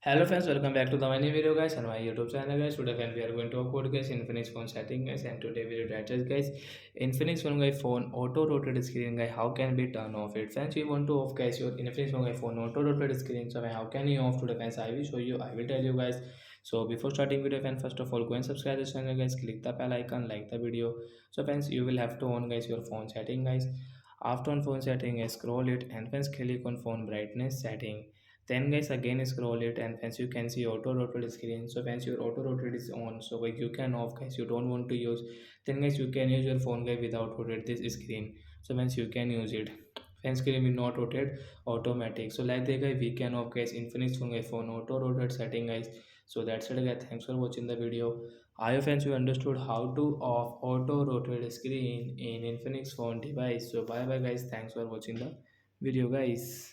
Hello friends, welcome back to the many video guys on my YouTube channel guys. Today friend we are going to talk about guys Infinix phone setting guys, and today we will address guys Infinix phone guys phone auto rotate screen guys, how can we turn off it. Friends, we want to off guys your Infinix phone guys phone auto rotate screen. So how can you off today friends? I will show you, I will tell you guys. So before starting video friends, first of all go and subscribe this channel guys, click the bell icon, like the video. So friends, you will have to on guys your phone setting guys. After on phone setting scroll it and friends click on phone brightness setting. Then guys again scroll it and friends you can see auto rotate screen. So friends your auto rotate is on, so like you can off guys, you don't want to use, then guys you can use your phone guys without rotate this screen. So friends you can use it, fan screen will not rotate automatic. So like that guys we can off guys Infinix phone guys phone auto rotate setting guys. So that's it guys, thanks for watching the video. I hope friends you understood how to off auto rotate screen in Infinix phone device. So bye bye guys, thanks for watching the video guys.